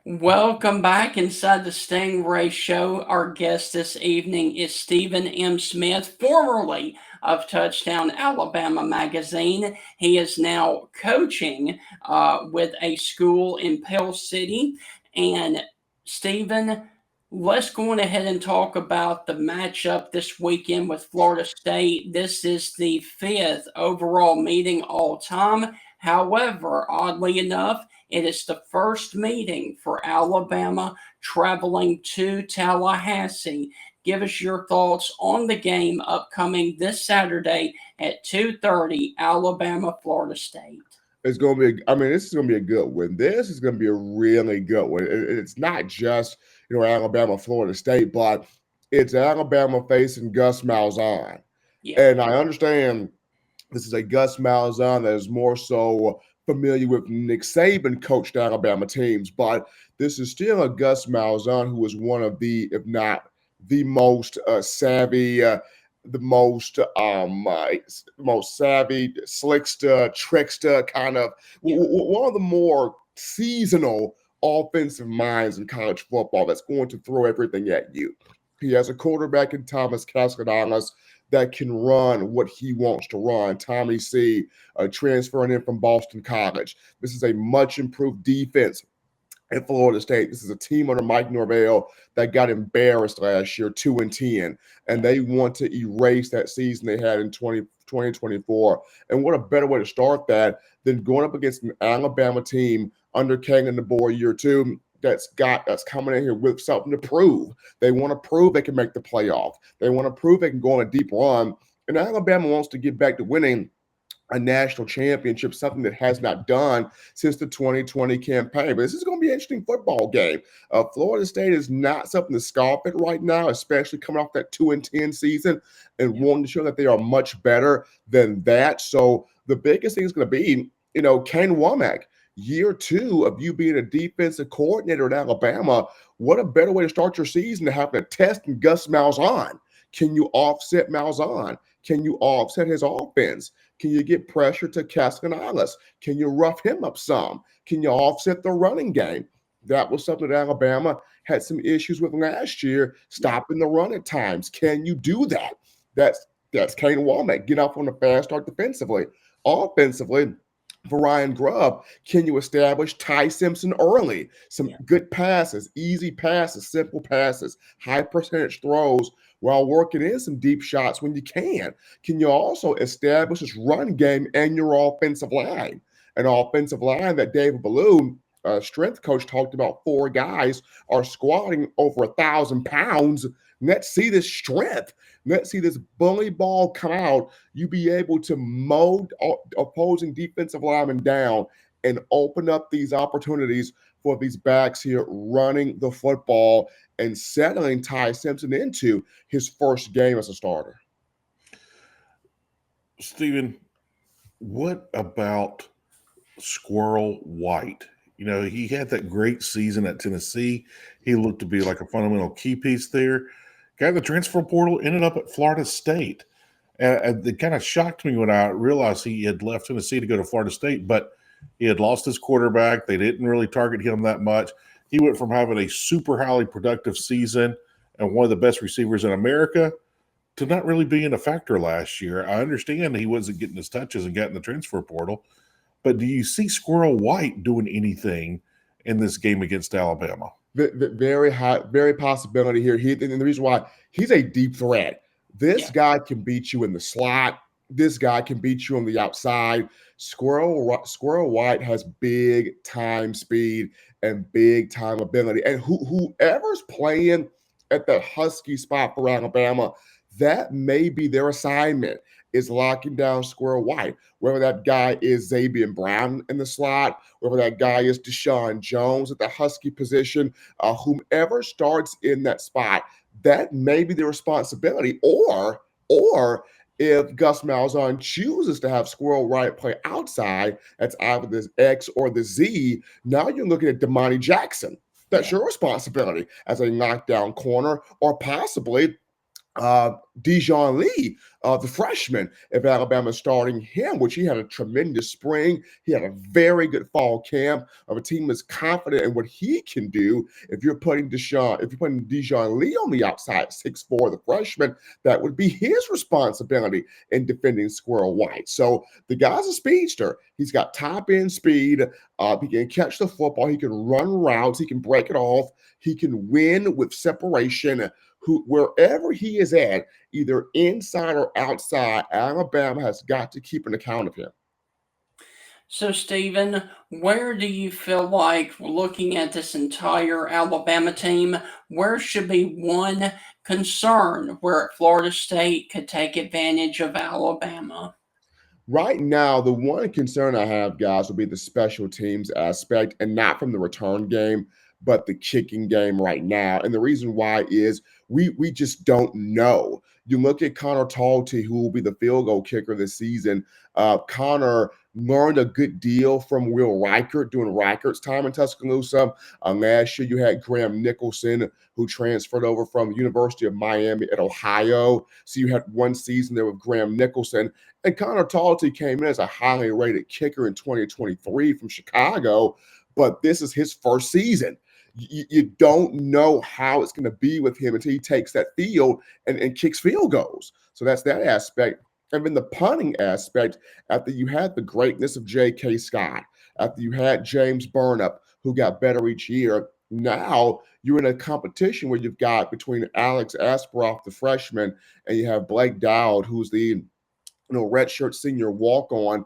Welcome back inside the Stingray Show. Our guest this evening is Stephen M. Smith, formerly of Touchdown Alabama Magazine. He is now coaching with a school in Pell City. And Stephen, let's go on ahead and talk about the matchup this weekend with Florida State. This is the 5th overall meeting all time. However, oddly enough, it is the first meeting for Alabama traveling to Tallahassee. Give us your thoughts on the game upcoming this Saturday at 2:30, Alabama, Florida State. It's going to be, this is going to be a good one. This is going to be a really good one. It's not just, Alabama, Florida State, but it's Alabama facing Gus Malzahn. Yeah. And I understand this is a Gus Malzahn that is more so familiar with Nick Saban coached Alabama teams, but this is still a Gus Malzahn who is one of the, if not the most savvy, the most savvy, slickster, trickster, kind of one of the more seasonal offensive minds in college football that's going to throw everything at you. He has a quarterback in Thomas Castellanos that can run what he wants to run. Tommy C, transferring in from Boston College. This is a much improved defense at Florida State. This is a team under Mike Norvell that got embarrassed last year, 2-10, and they want to erase that season they had in 2024. And what a better way to start that than going up against an Alabama team under Kalen DeBoer year two that's coming in here with something to prove. They want to prove they can make the playoff. They want to prove they can go on a deep run. And Alabama wants to get back to winning a national championship, something that has not done since the 2020 campaign. But this is going to be an interesting football game. Florida State is not something to scoff at right now, especially coming off that 2-10 season and wanting to show that they are much better than that. So the biggest thing is going to be, Kane Womack, year two of you being a defensive coordinator at Alabama. What a better way to start your season to have to test and Gus Malzahn. Can you offset Malzahn? Can you offset his offense? Can you get pressure to Castellanos? Can you rough him up some? Can you offset the running game? That was something that Alabama had some issues with last year, stopping the run at times. Can you do that? That's Kane Womack. Get off on a fast start defensively. Offensively, for Ryan Grubb, can you establish Ty Simpson early? Some good passes, easy passes, simple passes, high percentage throws while working in some deep shots when you can. Can you also establish this run game and your offensive line? An offensive line that David Ballou, strength coach, talked about 4 guys are squatting over 1,000 pounds. Let's see this strength. Let's see this bully ball come out. You be able to mold opposing defensive linemen down and open up these opportunities for these backs here running the football and settling Ty Simpson into his first game as a starter. Stephen, what about Squirrel White? He had that great season at Tennessee. He looked to be like a fundamental key piece there. Guy in the transfer portal ended up at Florida State. And it kind of shocked me when I realized he had left Tennessee to go to Florida State, but he had lost his quarterback. They didn't really target him that much. He went from having a super highly productive season and one of the best receivers in America to not really being a factor last year. I understand he wasn't getting his touches and got in the transfer portal, but do you see Squirrel White doing anything in this game against Alabama? Very high, very possibility here. And the reason why, he's a deep threat. This guy can beat you in the slot. This guy can beat you on the outside. Squirrel White has big time speed and big time ability. And whoever's playing at the Husky spot for Alabama, that may be their assignment, is locking down Squirrel White. Whether that guy is Xavier Brown in the slot, whether that guy is Deshaun Jones at the Husky position, whomever starts in that spot, that may be the responsibility. Or if Gus Malzahn chooses to have Squirrel White play outside, that's either the X or the Z, now you're looking at Damani Jackson. That's your responsibility as a knockdown corner, or possibly Dijon Lee, the freshman, if Alabama is starting him, which he had a tremendous spring. He had a very good fall camp of a team that's confident in what he can do. If you're putting Dijon Lee on the outside, 6'4", the freshman, that would be his responsibility in defending Squirrel White. So the guy's a speedster. He's got top end speed. He can catch the football. He can run routes. He can break it off. He can win with separation. Wherever he is at, either inside or outside, Alabama has got to keep an account of him. So, Stephen, where do you feel like, looking at this entire Alabama team, where should be one concern where Florida State could take advantage of Alabama? Right now, the one concern I have, guys, will be the special teams aspect, and not from the return game, but the kicking game right now. And the reason why is we just don't know. You look at Connor Talty, who will be the field goal kicker this season. Connor learned a good deal from Will Reichert during Reichert's time in Tuscaloosa. Last year, you had Graham Nicholson, who transferred over from the University of Miami at Ohio. So you had one season there with Graham Nicholson. And Connor Talty came in as a highly rated kicker in 2023 from Chicago, but this is his first season. You don't know how it's going to be with him until he takes that field and kicks field goals. So that's that aspect. And then the punting aspect, after you had the greatness of J.K. Scott, after you had James Burnap, who got better each year. Now you're in a competition where you've got between Alex Asperoff, the freshman, and you have Blake Dowd, who's the redshirt senior walk on.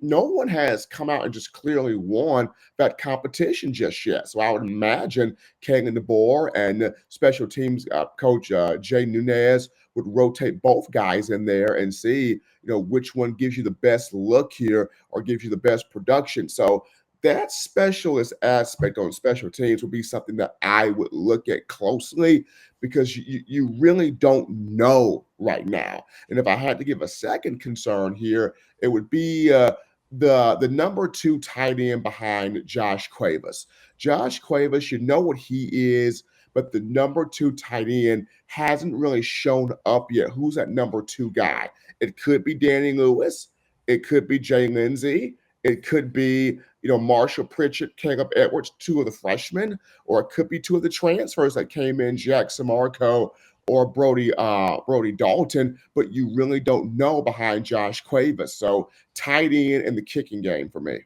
No one has come out and just clearly won that competition just yet. So I would imagine Kalen DeBoer and special teams coach Jay Nunez would rotate both guys in there and see, which one gives you the best look here or gives you the best production. So that specialist aspect on special teams would be something that I would look at closely because you really don't know right now. And if I had to give a second concern here, it would be the number 2 tight end behind Josh Cuevas. Josh Cuevas, you know what he is, but the number 2 tight end hasn't really shown up yet. Who's that number 2 guy? It could be Danny Lewis. It could be Jay Lindsey. It could be, Marshall Pritchett, Caleb Edwards, 2 of the freshmen, or it could be 2 of the transfers that came in, Jack Samarco or Brody Dalton, but you really don't know behind Josh Cuevas. So tight end in the kicking game for me.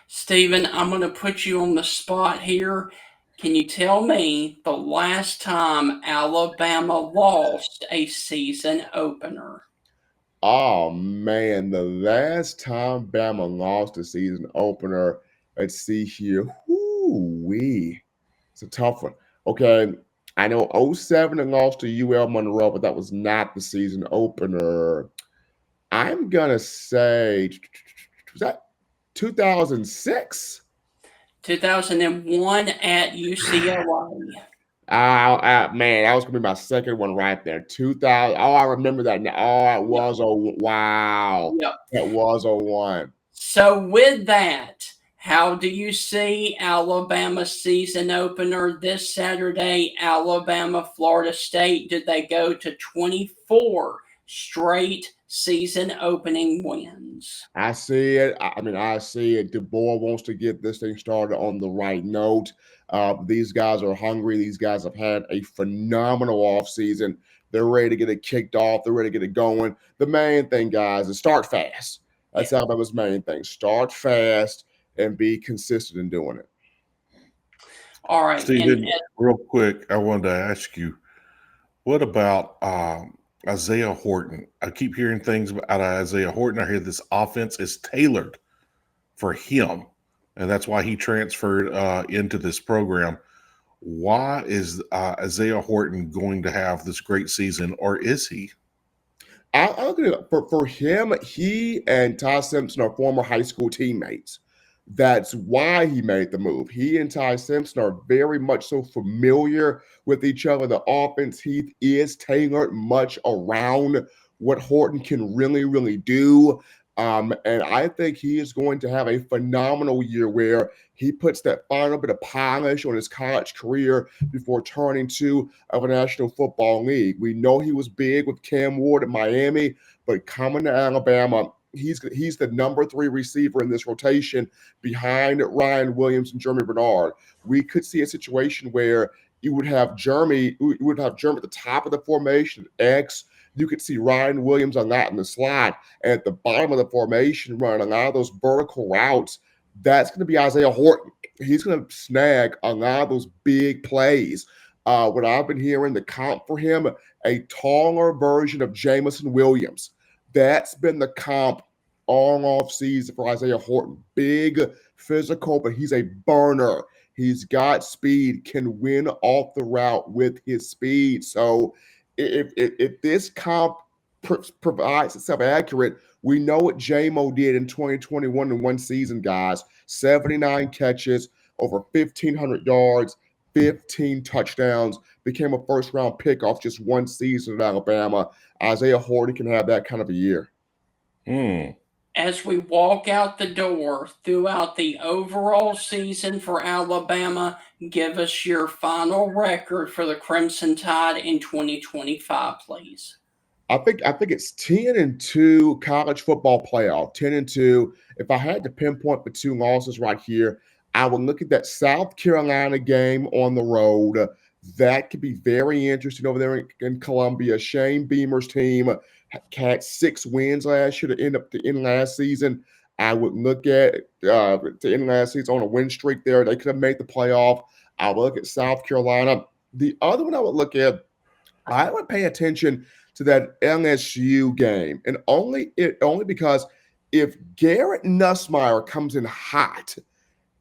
Stephen, I'm going to put you on the spot here. Can you tell me the last time Alabama lost a season opener? Oh man, the last time Bama lost a season opener, let's see here. Whoo-wee. It's a tough one. Okay, I know 07 and lost to UL Monroe, but that was not the season opener. I'm gonna say, was that 2006? 2001 at UCLA. Man, that was gonna be my second one right there. 2000. Oh, I remember that now. Oh, it was wow. Yep. That was 01. So with that, how do you see Alabama season opener this Saturday? Alabama, Florida State. Did they go to 24 straight season opening wins? I see it. I see it. DeBoer wants to get this thing started on the right note. These guys are hungry. These guys have had a phenomenal offseason. They're ready to get it kicked off. They're ready to get it going. The main thing, guys, is start fast. That's Alabama's main thing. Start fast and be consistent in doing it. All right. Stephen, real quick, I wanted to ask you, what about Isaiah Horton? I keep hearing things out of Isaiah Horton. I hear this offense is tailored for him, and that's why he transferred into this program. Why is Isaiah Horton going to have this great season, or is he? I'll look at it. For him, he and Ty Simpson are former high school teammates. That's why he made the move. He and Ty Simpson are very much so familiar with each other. The offense he is tailored much around what Horton can really, really do. And I think he is going to have a phenomenal year where he puts that final bit of polish on his college career before turning to a National Football League. We know he was big with Cam Ward at Miami, but coming to Alabama, he's the number 3 receiver in this rotation behind Ryan Williams and Jeremy Bernard. We could see a situation where you would have Jeremy at the top of the formation, X. You could see Ryan Williams on that in the slot. And at the bottom of the formation, running a lot of those vertical routes, that's going to be Isaiah Horton. He's going to snag a lot of those big plays. What I've been hearing, the comp for him, a taller version of Jamison Williams. That's been the comp all off season for Isaiah Horton. Big, physical, but he's a burner. He's got speed, can win off the route with his speed. So if this comp provides itself accurate, we know what J-Mo did in 2021 in one season, guys. 79 catches, over 1,500 yards, 15 touchdowns, became a first-round pick off just one season at Alabama. Isaiah Horton can have that kind of a year. As we walk out the door throughout the overall season for Alabama, give us your final record for the Crimson Tide in 2025, please. I think it's 10-2 college football playoff. 10-2. If I had to pinpoint the 2 losses right here, I would look at that South Carolina game on the road. That could be very interesting over there in Columbia. Shane Beamer's team had 6 wins last year to end last season. I would look at to end last season on a win streak there. They could have made the playoff. I would look at South Carolina. The other one I would look at, I would pay attention to that LSU game, and only because if Garrett Nussmeier comes in hot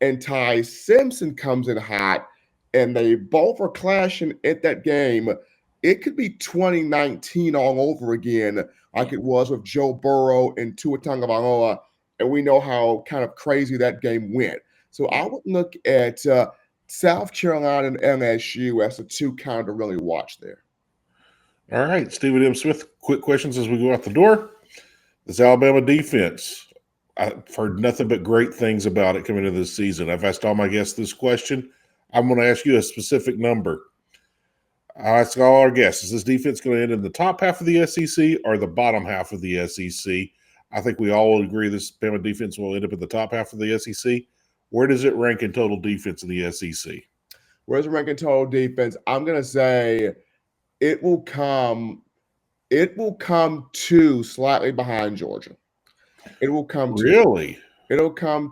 and Ty Simpson comes in hot, and they both are clashing at that game, it could be 2019 all over again, like it was with Joe Burrow and Tua Tagovailoa, and we know how kind of crazy that game went. So I would look at South Carolina and LSU as the two kind of really watch there. All right, Stephen M. Smith, quick questions as we go out the door. This Alabama defense, I've heard nothing but great things about it coming into this season. I've asked all my guests this question. I'm going to ask you a specific number. I'll ask all our guests, is this defense going to end in the top half of the SEC or the bottom half of the SEC? I think we all will agree this Alabama defense will end up in the top half of the SEC. Where does it rank in total defense in the SEC? Where's it rank in total defense? I'm going to say it will come to slightly behind Georgia. It'll come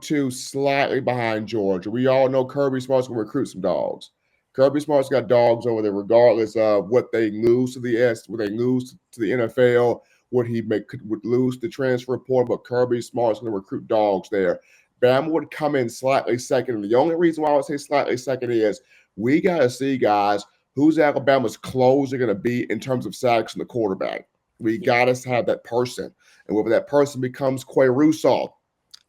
to slightly behind Georgia. We all know Kirby Smart's going to recruit some dogs. Kirby Smart's got dogs over there, regardless of what they lose to what they lose to the NFL, what he would lose to transfer portal. But Kirby Smart's going to recruit dogs there. Bama would come in slightly second. And the only reason why I would say slightly second is we got to see, guys, who's Alabama's closer going to be in terms of sacks in the quarterback. We got to have that person. And whether that person becomes Quay Russaw,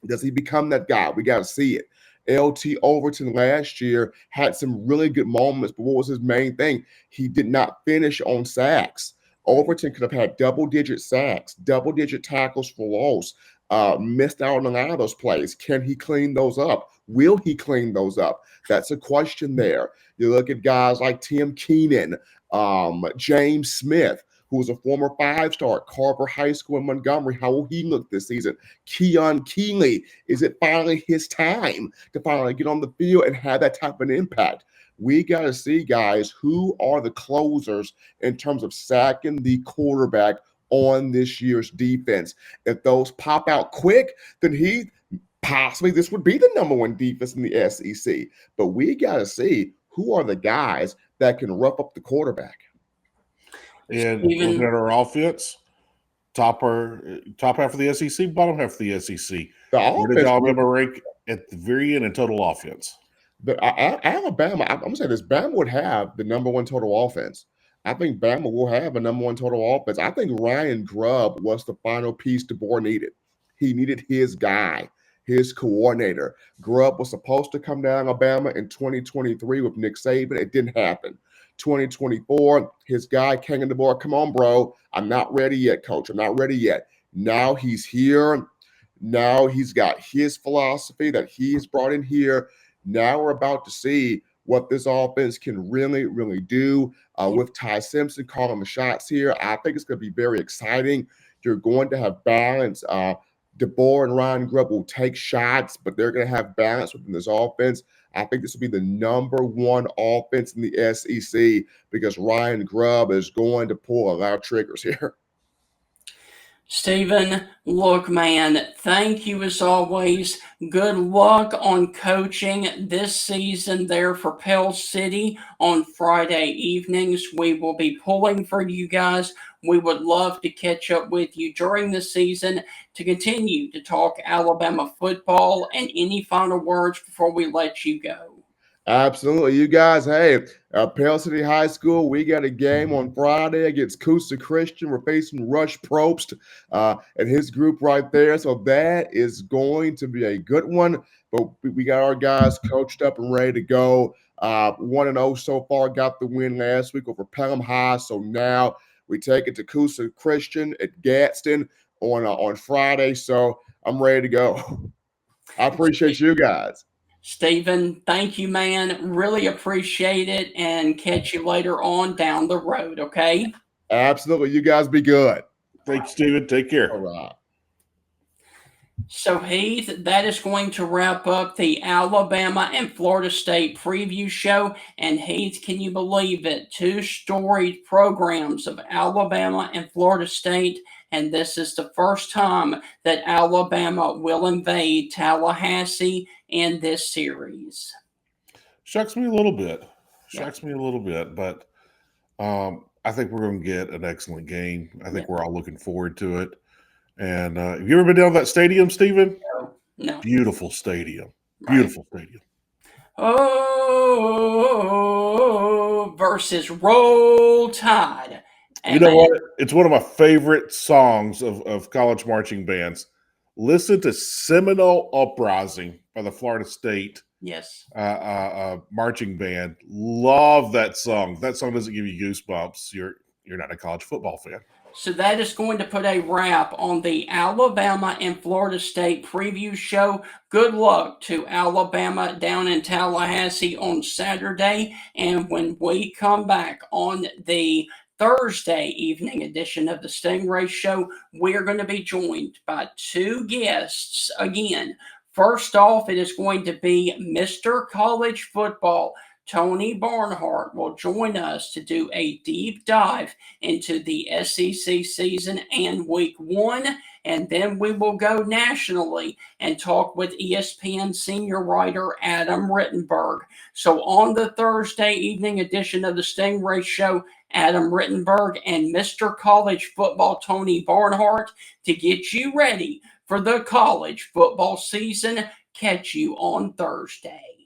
does he become that guy? We got to see it. LT Overton last year had some really good moments, but what was his main thing? He did not finish on sacks. Overton could have had double-digit sacks, double-digit tackles for loss, missed out on a lot of those plays. Can he clean those up? Will he clean those up? That's a question there. You look at guys like Tim Keenan, James Smith, who was a former five-star at Carver High School in Montgomery. How will he look this season? Keon Keeley, is it finally his time to finally get on the field and have that type of an impact? We got to see, guys, who are the closers in terms of sacking the quarterback on this year's defense. If those pop out quick, then this would be the number one defense in the SEC. But we got to see who are the guys that can rough up the quarterback. And looking at our offense, top half of the SEC, bottom half of the SEC. Where did Alabama rank at the very end in total offense? Alabama, I'm going to say this, Bama would have the number one total offense. I think Bama will have a number one total offense. I think Ryan Grubb was the final piece DeBoer needed. He needed his guy, his coordinator. Grubb was supposed to come to Alabama in 2023 with Nick Saban. It didn't happen. 2024, his guy, Kalen DeBoer, come on, bro. I'm not ready yet, coach. I'm not ready yet. Now he's here. Now he's got his philosophy that he's brought in here. Now we're about to see what this offense can really, really do with Ty Simpson calling the shots here. I think it's going to be very exciting. You're going to have balance. DeBoer and Ryan Grubb will take shots, but they're going to have balance within this offense. I think this will be the number one offense in the SEC because Ryan Grubb is going to pull a lot of triggers here. Stephen, look, man, thank you as always. Good luck on coaching this season there for Pell City on Friday evenings. We will be pulling for you guys. We would love to catch up with you during the season to continue to talk Alabama football. And any final words before we let you go? Absolutely. You guys, hey, Pell City High School, we got a game on Friday against Coosa Christian. We're facing Rush Probst and his group right there. So that is going to be a good one. But we got our guys coached up and ready to go. 1-0 so far, got the win last week over Pelham High. So now we take it to Coosa Christian at Gadsden on Friday. So I'm ready to go. I appreciate you guys. Stephen, thank you, man. Really appreciate it, and catch you later on down the road, okay? Absolutely. You guys be good. Thanks, Stephen. Take care. All right. So, Heath, that is going to wrap up the Alabama and Florida State preview show. And, Heath, can you believe it? Two storied programs of Alabama and Florida State. And this is the first time that Alabama will invade Tallahassee in this series. Shocks me a little bit. Yep. Shocks me a little bit, but I think we're going to get an excellent game. I think Yep. we're all looking forward to it. And have you ever been down to that stadium, Stephen? No. Beautiful stadium. Right. Beautiful stadium. Oh, versus Roll Tide. And you know what? It's one of my favorite songs of college marching bands. Listen to Seminole Uprising by the Florida State yes. Marching Band. Love that song. If that song doesn't give you goosebumps, you're not a college football fan. So that is going to put a wrap on the Alabama and Florida State preview show. Good luck to Alabama down in Tallahassee on Saturday. And when we come back on the Thursday evening edition of the Stingray Show, we're going to be joined by two guests again. First off, it is going to be Mr. College Football. Tony Barnhart will join us to do a deep dive into the SEC season and week 1. And then we will go nationally and talk with ESPN senior writer Adam Rittenberg. So on the Thursday evening edition of the Stingray Show, Adam Rittenberg and Mr. College Football Tony Barnhart to get you ready for the college football season. Catch you on Thursday.